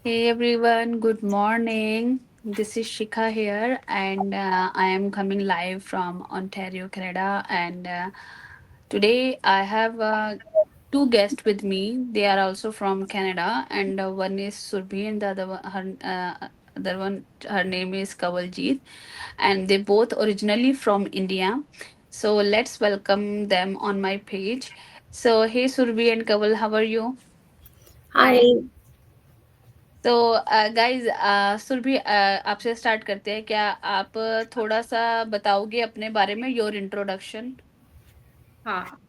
Hey everyone, good morning. This is Shikha here, and I am coming live from Ontario, Canada. And today I have two guests with me. They are also from Canada, and one is Surbhi, and the other one, her name is Kawaljeet, and they both originally from India. So let's welcome them on my page. So hey Surbhi and Kawal, how are you? Hi. तो guys Surabhi आपसे start करते हैं क्या आप थोड़ा सा बताओगे अपने बारे में योर इंट्रोडक्शन। हाँ,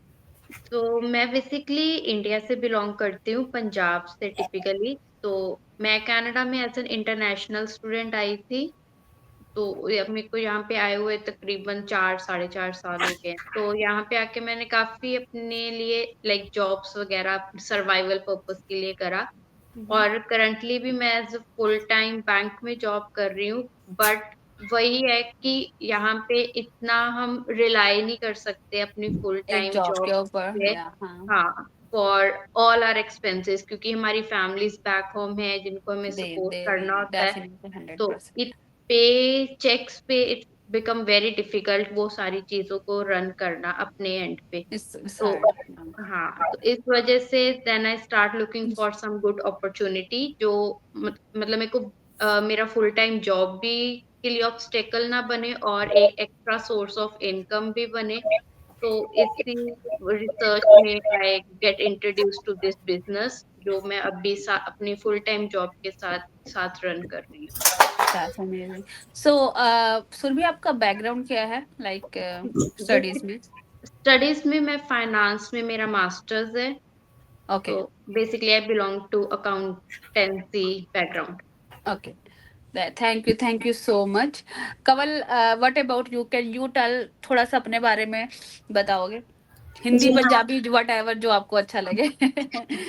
तो मैं बेसिकली इंडिया से बिलॉन्ग करती हूँ, पंजाब से टिपिकली। तो मैं कनाडा में as an international student I थी। तो ये मेरे को यहाँ पे आए हुए तकरीबन 4 साढ़े 4 साल हो गए हैं। तो यहाँ पे आके मैंने काफ़ी अपने लिए लाइक जॉब्स वगैरह सर्वाइवल पर्पज़ के लिए करा। और करंटली भी मैं as a full time bank में जॉब कर रही हूँ। बट वही है कि यहाँ पे इतना हम रिलाय नहीं कर सकते अपनी फुल एक टाइम जॉब जॉब के ऊपर पे। या हाँ। हाँ, फॉर ऑल आवर एक्सपेंसेस, क्योंकि हमारी फैमिलीज़ बैक होम है जिनको हमें दे सपोर्ट दे करना होता है। डेफिनेटली हंड्रेड तो परसेंट इत पे चेक्स पे इट्स बिकम वेरी डिफिकल्ट वो सारी चीज़ों को रन करना अपने एंड पे। इस तो हार्ड। हाँ, तो इस वजह से then I start looking for some good opportunity जो मतलब मेरे को मेरा फुल टाइम जॉब भी के लिए ऑब्स्टेकल ना बने और एक एक्स्ट्रा सोर्स ऑफ इनकम भी बने। तो इसी रिसर्च में I get introduced to this business जो मैं अभी अपनी फुल टाइम जॉब के साथ साथ रन कर रही दैट्स अमेजिंग। सो सुरभि आपका बैकग्राउंड क्या है लाइक हूँ। स्टडीज में। स्टडीज में मैं फाइनेंस में मेरा मास्टर्स है। ओके। तो basically I belong to accountancy background. Okay, thank you so much. Kawal, what about you, can you tell थोड़ा सा अपने बारे में बताओगे? हिंदी जी हाँ। पंजाबी वट एवर जो आपको अच्छा लगे।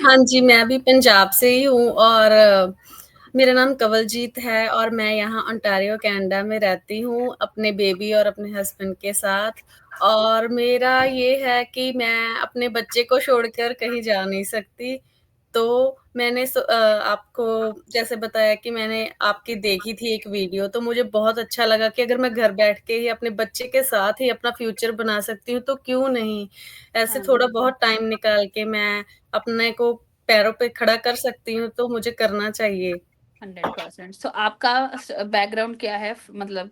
हाँ जी, मैं भी पंजाब से ही हूँ और मेरा नाम कंवलजीत है और मैं यहाँ ओंटारियो कनाडा में रहती हूँ अपने बेबी और अपने हस्बैंड के साथ। और मेरा ये है कि मैं अपने बच्चे को छोड़कर कहीं जा नहीं सकती। तो मैंने आपको जैसे बताया कि मैंने आपकी देखी थी एक वीडियो, तो मुझे बहुत अच्छा लगा कि अगर मैं घर बैठ के ही अपने बच्चे के साथ ही अपना फ्यूचर बना सकती हूँ, तो क्यों नहीं? ऐसे हाँ थोड़ा जी, बहुत टाइम निकाल के मैं अपने को पैरों पे खड़ा कर सकती हूँ, तो मुझे करना चाहिए। 100%। सो आपका बैकग्राउंड क्या है, मतलब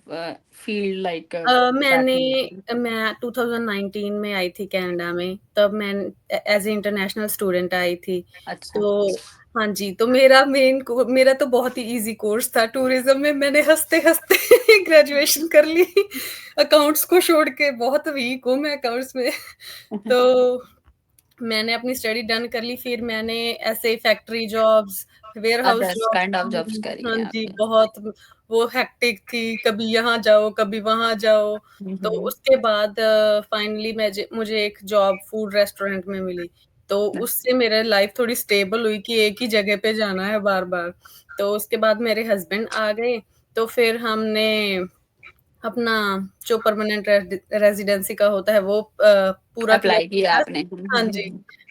फील्ड लाइक मैंने बैकग्राउंड। मैं 2019 में आई थी कनाडा में, तब मैं as a international student I थी। अच्छा। तो हाँ जी, तो मेरा तो बहुत ही ईज़ी कोर्स था टूरिज़्म में, मैंने हँसते-हँसते ग्रेजुएशन कर ली। अकाउंट्स को छोड़ के बहुत वीक हूँ मैं अकाउंट्स में। तो मैंने अपनी स्टडी डन कर ली, फिर मैंने ऐसे factory jobs, warehouse others jobs. Kind of jobs करी हाँ हैं जी, आपने। बहुत वो हेक्टिक थी, कभी यहाँ जाओ, कभी वहाँ जाओ। तो हम्म। उसके बाद फाइनली मुझे एक जॉब फूड रेस्टोरेंट में मिली। तो उससे मेरा लाइफ थोड़ी स्टेबल हुई कि एक ही जगह पे जाना है बार-बार। तो उसके बाद मेरे हस्बैंड आ गए, तो फिर हमने अपना जो परमानेंट रेज़िडेंसी का होता है वो पूरा किया अप्लाई किया प्रोसेस। आपने। हाँ जी,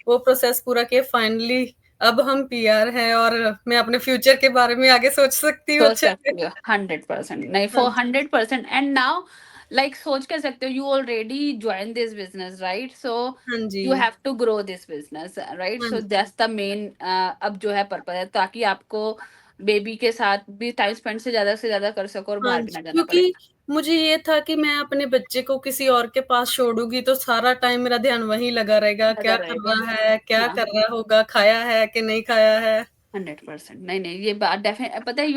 वो प्रोसेस पूरा किया, फाइनली अब हम पीआर हैं और मैं अपने फ्यूचर के बारे में आगे सोच सकती हूँ सोच अच्छे से। सकती हो 100%, नहीं हाँ फॉर जी, 100%। एंड नाउ लाइक सोच कर सकते हो, you already join this business right, so हाँ जी, you have to grow this business right, हाँ सो जी, दैट्स द मेन अब जो है पर्पज है, ताकि आपको बेबी के साथ भी टाइम स्पेंड से ज्यादा कर सको और हाँ बाहर भी जी, ना जाना पड़े। क्योंकि मुझे ये था कि मैं अपने बच्चे को किसी और के पास छोड़ूँगी तो सारा टाइम मेरा ध्यान वहीं लगा रहेगा, लगा क्या कर रहेगा। रहा है, क्या हाँ, कर रहा होगा, खाया है कि नहीं खाया है? 100%। नहीं नहीं, ये बात डेफिनेट पता है,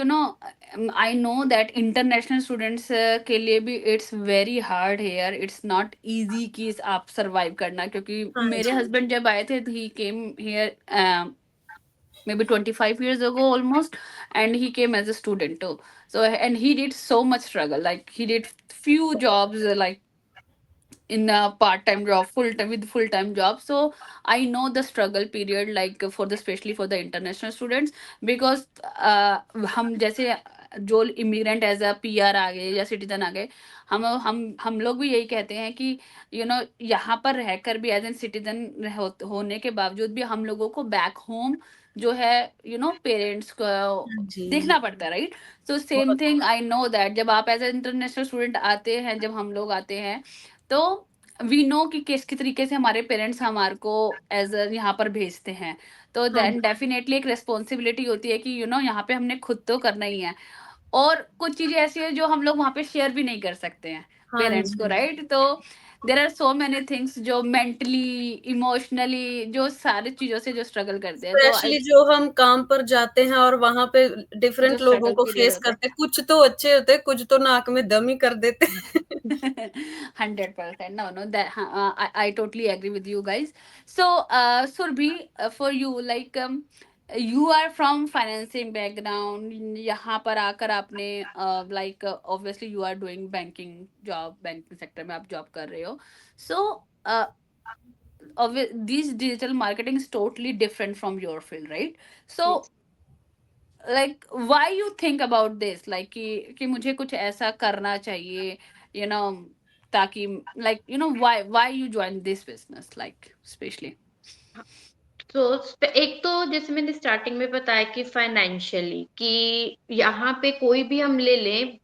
I know that international students के लिए भी it's very hard here, it's not easy कि आप सरवाइव करना, क्योंकि हाँ मेरे जी, हस्बैंड जब आए थे ही came here maybe 25 years ago almost, and he came as a student too. So and he did so much struggle, like he did few jobs, like in a part-time job, full-time with full-time job. So I know the struggle period, like for the especially for the international students, because हम जैसे जो immigrant as a PR आ गए या citizen आ गए, हम लोग भी यही कहते हैं कि यहाँ पर रहकर भी एज एन सिटीजन होने के बावजूद भी हम लोगों को बैक होम जो है पेरेंट्स को हाँ जी, देखना पड़ता है, राइट? सो सेम बहुत थिंग आई नो दैट जब आप एज ए इंटरनेशनल स्टूडेंट आते हैं, जब हम लोग आते हैं, तो वी नो कि किस तरीके से हमारे पेरेंट्स हमारे को एज यहाँ पर भेजते हैं। तो हाँ देन जी, डेफिनेटली एक रिस्पॉन्सिबिलिटी होती है कि यहाँ पे हमने खुद तो करना ही है। और कुछ चीजें ऐसी है जो हम लोग वहां पे शेयर भी नहीं कर सकते हैं हाँ पेरेंट्स को, जी। राइट? तो there are so many things जो मेंटली, इमोशनली, जो सारी चीजों से जो स्ट्रगल करते हैं, तो स्पेशली आई जो हम काम पर जाते हैं और वहाँ पे जो डिफरेंट लोगों स्ट्रगल को पीरियड फेस होता है। करते हैं, कुछ तो अच्छे होते हैं, कुछ तो नाक में दम ही कर देते हैं। 100%. No, no, that I totally agree with you guys. So, Surbhi, for you, like you are from financing background. यहाँ पर आकर आपने obviously you are doing banking job, banking sector में आप job कर रहे हो. So, this digital marketing is totally different from your field, right? So, Yes. like why you think about this, like कि मुझे कुछ ऐसा करना चाहिए, you know ताकि like why you join this business, like especially. तो एक तो जैसे मैंने स्टार्टिंग में बताया कि फाइनेंशियली कि यहाँ पे कोई भी हम ले लें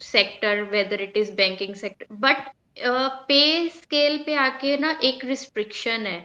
sector, whether it is banking sector, but पे स्केल पे आके ना एक रिस्ट्रिक्शन है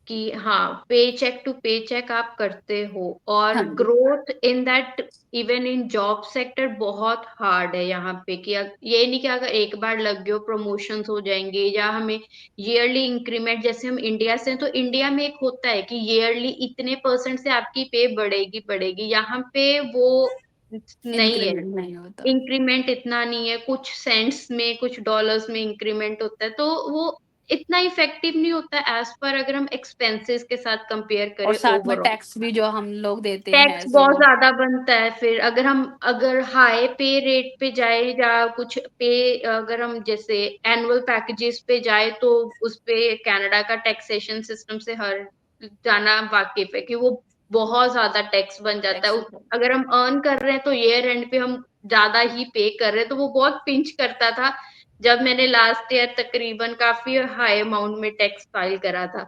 कि हाँ, पे चेक टू पे चेक आप करते हो, और हाँ जी। Growth in that even in job sector बहुत हार्ड है यहाँ पे कि ये नहीं कि अगर एक बार लग गए प्रमोशंस हो जाएंगे या हमें ईयरली इंक्रीमेंट, जैसे हम इंडिया से हैं, तो इंडिया में एक होता है कि ईयरली इतने परसेंट से आपकी पे बढ़ेगी बढ़ेगी, यहाँ पे वो नहीं है। इंक्रीमेंट नहीं होता। इंक्रीमेंट इतना नहीं है, कुछ सेंट्स में कुछ डॉलर्स में इंक्रीमेंट होता है, तो वो इतना इफेक्टिव नहीं होता एज पर अगर हम एक्सपेंसेस के साथ कंपेयर और करें साथ में ओवरऑल। टैक्स भी जो हम लोग देते टैक्स हैं, सो बहुत ज्यादा बनता है, फिर अगर हाई पे रेट पे जाए या कुछ पे, अगर हम जैसे एनुअल पैकेजेस पे जाए तो उस पे कनाडा का टैक्सेशन सिस्टम से हर जाना वाकिफ है कि वो बहुत ज्यादा टैक्स बन जाता है। टैक्स। अगर हम अर्न कर रहे हैं तो ईयर एंड पे हम ज्यादा ही पे कर रहे हैं, तो वो बहुत पिंच करता था जब मैंने लास्ट ईयर तकरीबन काफी हाई अमाउंट में टैक्स फाइल करा था।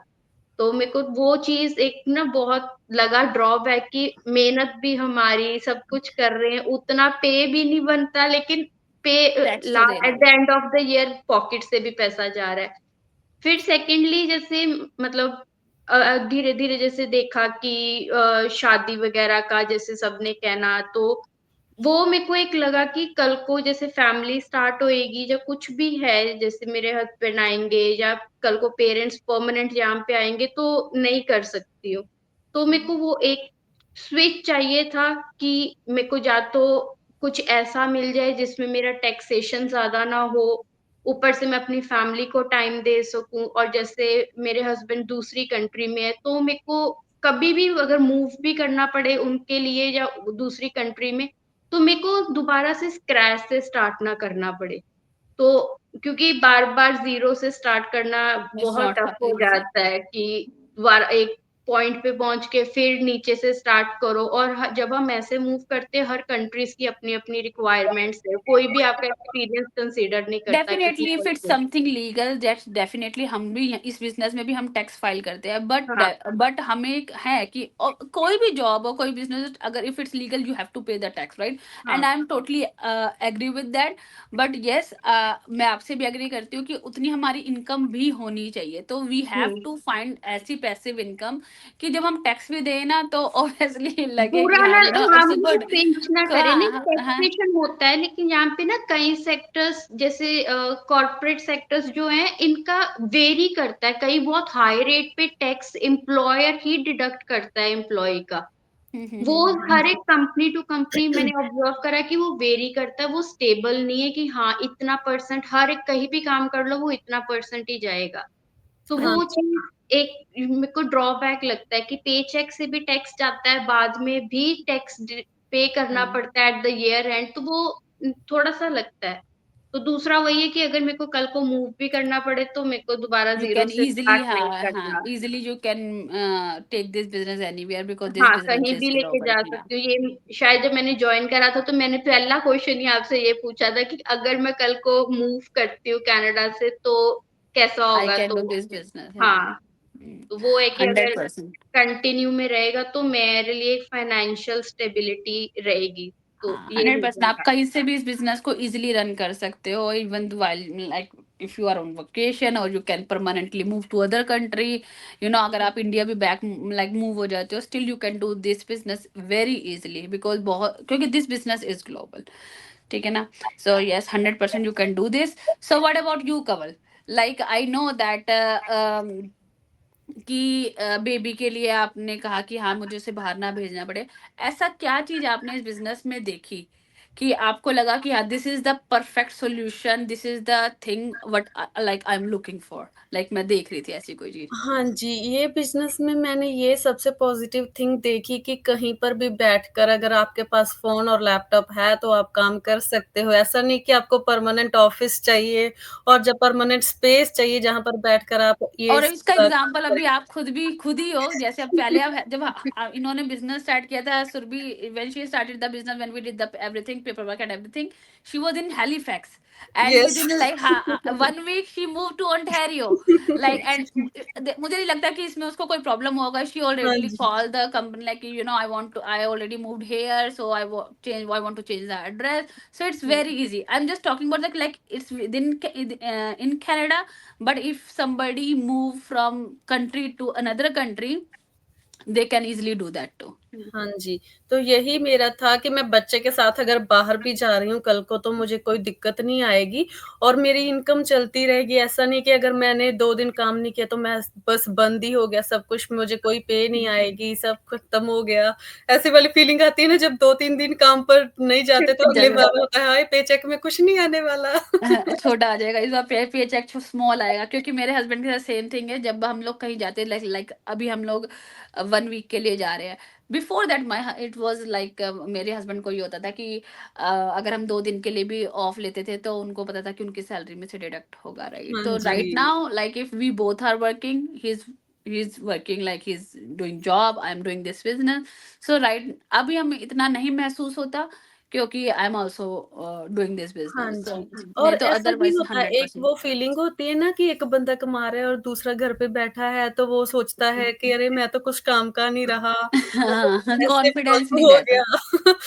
तो मेरे को वो चीज एक ना बहुत लगा ड्रॉबैक कि मेहनत भी हमारी, सब कुछ कर रहे हैं, उतना पे भी नहीं बनता, लेकिन पे टैक्स तो लास्ट देना एट ही द है। End of the year pocket से भी पैसा जा रहा है। फिर सेकेंडली जैसे मतलब धीरे धीरे जैसे देखा कि शादी वगैरह का जैसे सबने कहना, तो वो मेरे को एक लगा कि कल को जैसे फैमिली स्टार्ट होएगी या कुछ भी है, जैसे मेरे हस्बैंड आएंगे या कल को पेरेंट्स परमानेंट यहाँ पे आएंगे, तो नहीं कर सकती हूँ। तो मेरे को वो एक स्विच चाहिए था कि मेरे को या तो कुछ ऐसा मिल जाए जिसमें मेरा टैक्सेशन ज्यादा ना हो, ऊपर से मैं अपनी फैमिली को टाइम दे सकूं, और जैसे मेरे हस्बैंड दूसरी कंट्री में है तो मेरे को कभी भी अगर मूव भी करना पड़े उनके लिए या दूसरी कंट्री में, तो मेरे को दोबारा से स्क्रैच से स्टार्ट ना करना पड़े। तो क्योंकि बार बार जीरो से स्टार्ट करना इट्स बहुत नॉट टफ हो इजी। जाता है कि दोबारा एक पॉइंट पे पहुंच के फिर नीचे से स्टार्ट करो, और जब हम ऐसे मूव करते हैं, हर कंट्रीज की अपनी अपनी रिक्वायरमेंट्स है, कोई भी आपका एक्सपीरियंस कंसीडर नहीं करता किसी definitely if it's country. Something legal, that's definitely हम भी इस बिजनेस में भी हम टैक्स फाइल करते हैं, हाँ। बट हमें एक है कि कोई भी जॉब हो, कोई बिजनेस, अगर if it's legal you have to pay the tax, right? And हाँ। I am totally agree with that. But yes, मैं आपसे भी एग्री करती हूँ कि उतनी हमारी इनकम भी होनी चाहिए, तो we have hmm. To find ऐसी पैसिव इनकम कि जब हम टैक्स भी दें ना, तो ऑब्वियसली लगे बुरा कि ना, हाँ हाँ, इट्स मतलब गुड। पिंच ना करे, नहीं हाँ हाँ। टैक्सेशन होता है, लेकिन यहाँ पे ना कई सेक्टर्स जैसे कॉर्पोरेट सेक्टर्स जो हैं इनका वेरी करता है, कई बहुत हाई रेट पे टैक्स एम्प्लॉयर ही डिडक्ट करता है एम्प्लॉय का। वो हर एक कंपनी टू कंपनी मैंने ऑब्जर्व करा कि वो वेरी करता है, वो स्टेबल नहीं है कि हाँ इतना परसेंट हर एक कहीं भी काम कर लो वो इतना परसेंट ही जाएगा। तो हाँ, वो चीज एक मेरे को ड्रॉबैक लगता है कि पे चेक से भी टैक्स जाता है, बाद में भी टैक्स पे करना पड़ता है एट द ईयर एंड, तो वो थोड़ा सा लगता है। तो दूसरा वही है कि अगर मेरे को कल को मूव भी करना पड़े तो मेरे को दोबारा You जीरो can से easily, स्टार्ट नहीं हाँ हाँ, करना। easily you can take this business anywhere because this हाँ, business कहीं is भी लेके global. जा Yeah, सकती हूँ। ये शायद जब मैंने ज्वाइन करा था तो मैंने पहला क्वेश्चन ही आपसे ये पूछा था कि अगर मैं कल को मूव करती हूँ कनाडा से तो कैसा I होगा, can तो do this business. Yeah. हाँ। तो वो है कि हंड्रेड अगर परसेंट कंटिन्यू में रहेगा तो मेरे लिए एक फाइनेंशियल स्टेबिलिटी रहेगी, तो हाँ, ये 100%। रीजन आप था। कहीं से भी इस बिजनेस को इजीली रन कर सकते हो, even like if you are on vacation और you can permanently move to other country, अगर आप इंडिया भी बैक लाइक मूव हो जाते हो, still you can do this business very easily, because बहुत, क्योंकि दिस बिजनेस इज ग्लोबल। ठीक है ना? So yes, 100% you can do this. So what about you, Kawal? Like I know that कि बेबी के लिए आपने कहा कि हाँ, मुझे उसे बाहर ना भेजना पड़े। ऐसा क्या चीज आपने इस बिजनेस में देखी कि आपको लगा कि हाँ, this is the perfect solution, this is the thing what like I am looking for, like मैं देख रही थी ऐसी कोई चीज? हाँ जी, ये बिज़नेस में मैंने ये सबसे पॉज़िटिव थिंग देखी कि कहीं पर भी बैठकर अगर आपके पास फ़ोन और लैपटॉप है, तो आप काम कर सकते हो। ऐसा नहीं कि आपको परमानेंट ऑफ़िस चाहिए और जब परमानेंट स्पेस चाहिए, जहाँ पर बैठकर आप ये और इसका काम एग्जाम्पल करें। अभी आप खुद ही हो, जैसे अब पहले आप जब इन्होंने बिजनेस स्टार्ट किया था, Surabhi, when she started the business, when we did the everything, paper work and everything, she was in Halifax, and with yes. In like 1 week she move to Ontario, like, and मुझे नहीं लगता कि इसमें उसको कोई problem होगा। She हाँ already जी। Call the company like, I already moved here, so I want to change the address, so it's हुँ। very easy. I'm just talking about like it's within in Canada, but if somebody move from country to another country, they can easily do that too. हाँ जी, तो यही मेरा था कि मैं बच्चे के साथ अगर बाहर भी जा रही हूँ कल को तो मुझे कोई दिक्कत नहीं आएगी और मेरी इनकम चलती रहेगी। ऐसा नहीं कि अगर मैंने 2 दिन काम नहीं किया तो मैं बस बंद ही हो गया सब कुछ, मुझे कोई पे नहीं आएगी, सब खत्म हो गया। ऐसी वाली फीलिंग आती है ना जब 2-3 दिन काम पर नहीं जाते तो अगले जरूर। बार होता है हाय पेचेक में कुछ नहीं आने वाला। छोटा आ जाएगा इस बार, पे चेक स्मॉल आएगा, क्योंकि मेरे हस्बैंड के साथ सेम थिंग है। जब हम लोग कहीं जाते हैं, लाइक अभी हम लोग 1 वीक के लिए जा रहे हैं, before that my it was like, मेरे हस्बैंड को ये होता था कि अगर हम 2 दिन के लिए भी ऑफ लेते थे, तो उनको पता था कि उनकी सैलरी में से डिडक्ट होगा, राइट? हाँ तो राइट जी। Now, like if we both are working, he's working, like he's doing job, I'm doing this business, so right, अभी हमें इतना नहीं महसूस होता, क्योंकि I am also doing this हाँ बिजनेस, तो जी, और नहीं तो ऐसा भी अदरवाइज होता है, हंड्रेड एक परसेंट वो फीलिंग होती है ना कि एक बंदा कमा रहा है और दूसरा घर पे बैठा है, तो वो सोचता है कि अरे मैं तो कुछ काम का नहीं रहा, मैं तो हाँ, ऐसे कॉन्फिडेंस फालतू नहीं हो रहता। गया।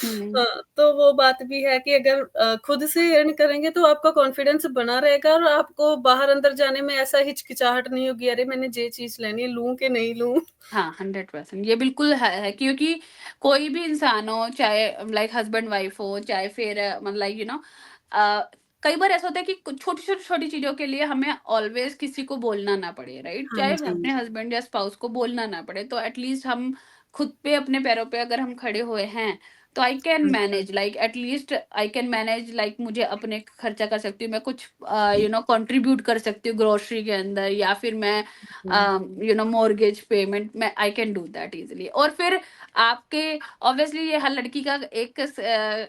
हम्म। हाँ, तो वो बात भी है कि अगर खुद से अर्न करेंगे तो आपका कॉन्फिडेंस बना रहेगा और आपको बाहर-अंदर जाने में ऐसा हिचकिचाहट नहीं होगी, अरे मैंने ये चीज़ लेनी है, लूँ कि नहीं लूँ? हाँ, 100% ये बिल्कुल है, क्योंकि कोई भी इंसान हो, चाहे लाइक हस्बैंड वाइफ हो, चाहे फिर मतलब लाइक कई बार ऐसा होता है कि छोटी छोटी छोटी चीजों के लिए हमें ऑलवेज किसी को बोलना ना पड़े, राइट? हाँ चाहे जी, अपने हस्बैंड या स्पाउस को बोलना ना पड़े, तो एटलीस्ट हम खुद पे अपने पैरों पे अगर हम खड़े हुए हैं, तो आई कैन हाँ manage, like at least I can manage, like मुझे अपने खर्चा कर सकती हूँ, मैं कुछ कंट्रीब्यूट कर सकती हूँ ग्रोसरी के अंदर, या फिर मैं जी, मॉर्गेज पेमेंट में I can do that easily. और फिर आपके, ऑब्वियसली ये हर लड़की का एक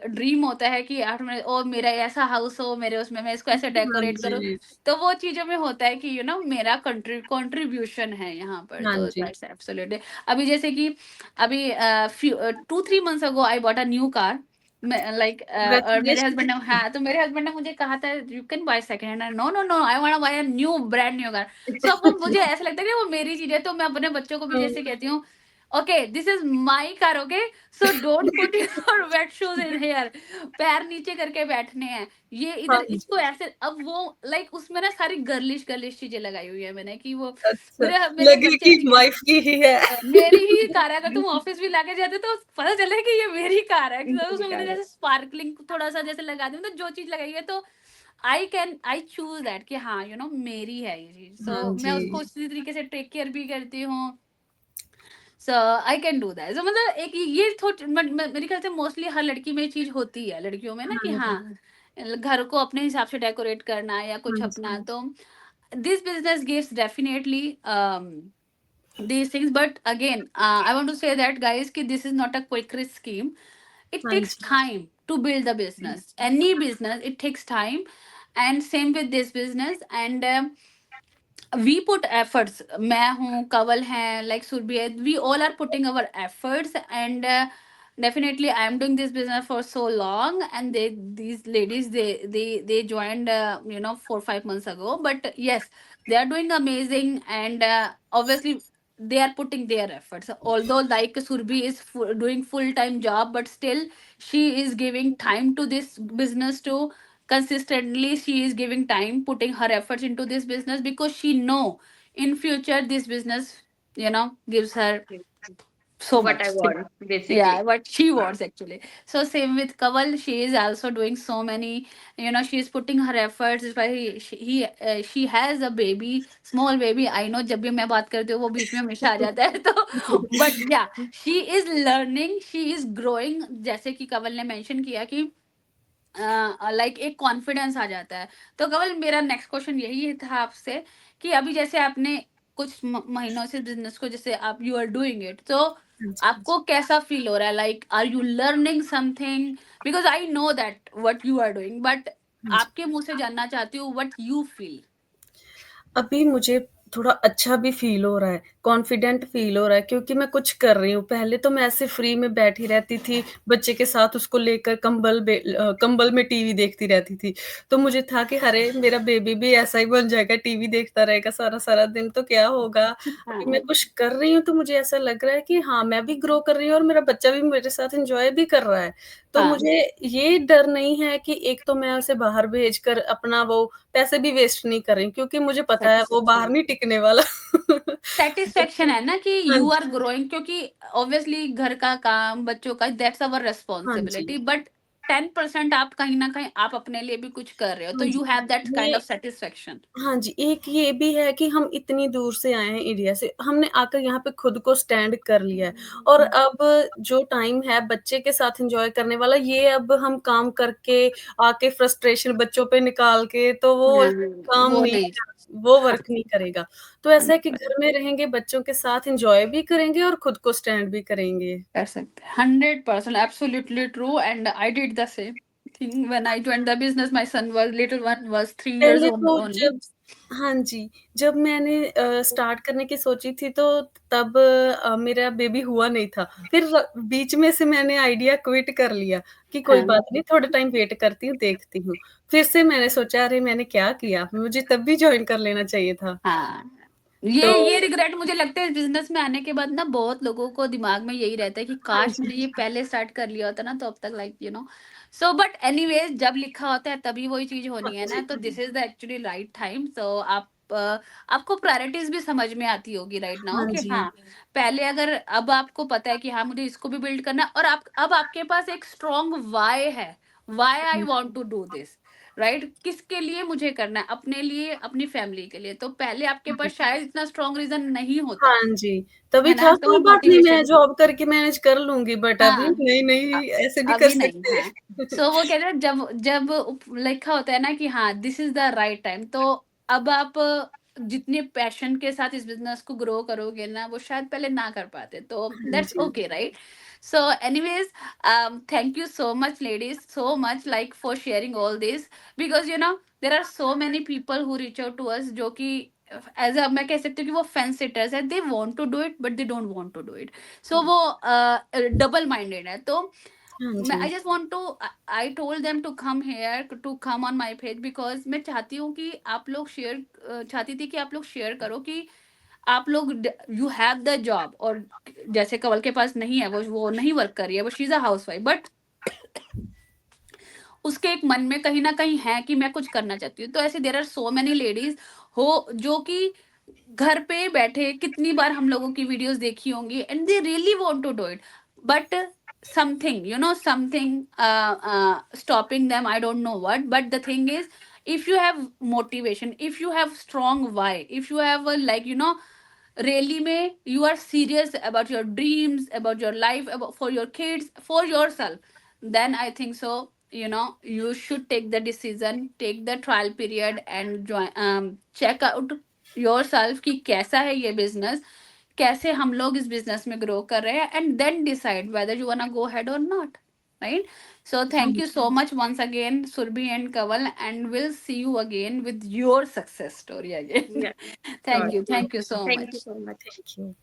ड्रीम होता है कि यार ओ मेरा ऐसा हाउस हो, मेरे उसमें मैं इसको ऐसे हाँ डेकोरेट करूँ। जी, तो वो चीजों में होता है कि मेरा कंट्रीब्यूशन है यहाँ पर, हाँ तो जी, दैट्स एब्सोल्युटली। अभी जैसे कि अभी 2-3 months ago I bought a new car, like, और मेरे हस्बैंड ने, कांग्रेचुलेशंस। हाँ, तो मेरे हस्बैंड ने मुझे कहा था you can buy second hand, no no no, I want to buy a new brand new car. So अब वो मुझे ऐसा लगता है कि वो मेरी चीज है, तो मैं अपने बच्चों को भी हुँ, जैसे कहती हूँ, okay this is my car, okay, so don't put your wet shoes in here, पैर नीचे करके बैठने हैं, ये हाँ इधर जी, इसको ऐसे। अब वो लाइक उसमें ना सारी गर्लिश गर्लिश चीजें लगाई हुई है मैंने, कि वो अच्छा, मेरे लगे बच्चे कि भी वाइफ की ही है। मेरी ही कार है, अगर तुम ऑफिस भी लाके जाते तो पता चले कि ये मेरी कार है, तो मेरी उसमें मैंने कार है। जैसे स्पार्कलिंग थोड़ा सा जैसे लगा दी, मतलब जो चीज लगाई है, तो आई चूज दैट कि हाँ, मेरी है ये चीज, हाँ सो मैं जी, उसको उसी तरीके से टेक केयर भी करती हूँ। सो आई कैन डू दैट, मतलब एक ये मेरे ख्याल से मोस्टली हर लड़की में ये चीज होती है, लड़कियों में ना, कि हाँ हाँ, जी, घर को अपने हिसाब से डेकोरेट करना या हाँ कुछ जी, अपना, तो this business gives definitely these things, but again, I want to say that, guys, ki this is not a quick risk scheme. It हाँ takes जी, time to build the business, any business it takes time, and same with this business, and we put efforts, मैं हूँ, कवल है, like Surbhi है, we all are putting our efforts, and definitely I am doing this business for so long, and these ladies, they joined, 4 5 months ago, but yes, they are doing amazing, and obviously they are putting their efforts, although like Surbi is doing full time job, but still she is giving time to this business too. Consistently she is giving time, putting her efforts into this business, because she know in future this business, gives her so What I much. want, Yeah, basically. what she wants actually. So same with Kaval, she is also doing so many, she is putting her efforts. Is why she has a baby, small baby. I know जब भी मैं बात करती हूँ वो बीच में हमेशा आ जाता है तो but yeah, she is learning, she is growing. जैसे कि कवल ने मेंशन किया कि लाइक एक कॉन्फिडेंस आ जाता है। तो कवल, मेरा नेक्स्ट क्वेश्चन यही था आपसे कि अभी जैसे आपने कुछ महीनों से बिजनेस को, जैसे आप यू आर डूइंग इट, तो हाँ जी, हाँ जी। आपको कैसा फील हो रहा है? Like are you learning something? Because I know that what you are doing, but हाँ जी। आपके मुंह से जानना चाहती हूँ व्हाट यू फील। अभी मुझे थोड़ा अच्छा भी फ़ील हो रहा है, कॉन्फिडेंट फ़ील हो रहा है क्योंकि मैं कुछ कर रही हूँ। पहले तो मैं ऐसे फ्री में बैठी रहती थी, बच्चे के साथ उसको लेकर कंबल में टीवी देखती रहती थी। तो मुझे था कि अरे! मेरा बेबी भी ऐसा ही बन जाएगा, टीवी देखता रहेगा सारा-सारा दिन तो क्या होगा? अभी मैं हाँ, कुछ कर रही हूँ तो मुझे ऐसा लग रहा है कि हाँ, मैं भी ग्रो कर रही हूँ और मेरा बच्चा भी मेरे साथ एन्जॉय भी कर रहा है। तो हाँ, मुझे ये डर नहीं है कि एक तो मैं उसे बाहर भेजकर अपना वो पैसे भी वेस्ट नहीं कर रही क्योंकि मुझे पता है वो बाहर सेटिस्फेक्शन, नहीं टिकने वाला। सेटिस्फेक्शन है ना कि हाँ यू आर जी, ग्रोइंग, क्योंकि ऑब्वियसली घर का काम, बच्चों का, दैट्स अवर हाँ जी, रेस्पॉन्सिबिलिटी, बट 10% आप कहीं ना कहीं आप अपने लिए भी कुछ कर रहे हो, तो हाँ जी। यू हैव दैट काइंड ये ऑफ सेटिस्फेक्शन। हाँ जी, एक ये भी है कि हम इतनी दूर से आए हैं इंडिया से, हमने आकर यहाँ पे खुद को स्टैंड कर लिया है और अब जो टाइम है बच्चे के साथ एन्जॉय करने वाला, ये अब हम काम करके आके फ्रस्ट्रेशन बच्चों पे निकाल के, तो वो काम वो नहीं नहीं वो वर्क नहीं करेगा। तो ऐसा है कि घर में रहेंगे, बच्चों के साथ एन्जॉय भी करेंगे और खुद को स्टैंड भी करेंगे। कर सकते, 100% absolutely true, and I did the same thing when I joined the business. My son was, little one was 3 years पहले ओल्ड तो ओनली। जब हाँ जी, जब मैंने स्टार्ट करने की सोची थी तो तब मेरा बेबी हुआ नहीं था। फिर बीच में से मैंने आइडिया क्विट कर लिया कि कोई हाँ, बात नहीं, थोड़ा टाइम वेट करती हूँ, देखती हूँ। फिर से मैंने सोचा अरे मैंने क्या किया? मुझे तब भी जॉइन कर लेना चाहिए था। हाँ, तो ये रिग्रेट मुझे लगता है इस बिजनेस में आने के बाद ना, बहुत लोगों को दिमाग में यही रहता है कि हाँ काश जी, मैंने ये पहले स्टार्ट कर लिया होता ना, तो अब तक लाइक सो बट एनीवेज, जब लिखा होता है तभी वही चीज हाँ होनी है ना, जी, तो this is the actually right time. तो आप आपको प्रायोरिटीज भी समझ में आती होगी राइट नाउ हाँ कि जी, हाँ, पहले अगर, अब आपको पता है कि हाँ मुझे इसको भी बिल्ड करना है, और आप अब आपके पास एक स्ट्रॉन्ग वाई है, वाई आई हाँ want to do this, right? किसके लिए मुझे करना है? अपने लिए, अपनी फैमिली के लिए। तो पहले आपके पास जी। शायद इतना स्ट्रॉन्ग रीजन नहीं होता, हाँ जी, तभी है ना? था तो कोई बात नहीं मैं मोटिवेशन, जॉब करके मैनेज कर लूँगी बट अभी हाँ, नहीं, अ- नहीं ऐसे भी कर अभी नहीं, सकते। हाँ। सो वो कह रहे हैं, जब जब लिखा होता है ना कि हाँ this is the right time, तो अब आप जितने पैशन के साथ इस बिजनेस को ग्रो करोगे ना, वो शायद पहले ना कर पाते, तो हाँ दैट्स जी, okay, right? So anyways, thank you so much ladies, so much like for sharing all this, because there are so many people who reach out to us, जो कि एज अ, मैं कह सकती हूँ कि वो फेंस सिटर्स है, they want to do it but they don't want to do it. So वो डबल माइंडेड है। तो हाँ I ji, just want to, I told them to come here, to come on my page, because मैं चाहती हूँ कि आप लोग शेयर, चाहती थी कि आप लोग शेयर करो कि आप लोग, यू हैव द जॉब, और जैसे कवल के पास नहीं है, वो नहीं वर्क कर रही है, वो she is a house wife, but उसके एक मन में कहीं ना कहीं है कि मैं कुछ करना चाहती हूँ। तो ऐसे there are so many ladies हो जो कि घर पे बैठे, कितनी बार हम लोगों की वीडियोस देखी होंगी, and they really want to do it, but something, something stopping them, I don't know what, but the thing is, if you have motivation, if you have strong why, if you have a, like, really में you are serious about your dreams, about your life, about for your kids, for yourself, then I think so, you should take the decision, take the trial period, and join, check out yourself कि कैसा है ये business, कैसे हम लोग इस business में grow कर रहे हैं, and then decide whether you wanna go ahead or not, right? So हाँ thank you जी, so much once again, Surbi and Kaval, and we'll see you again with your success story again. Yeah, Thank sure. you, thank you so Thank you much. so much. Thank you.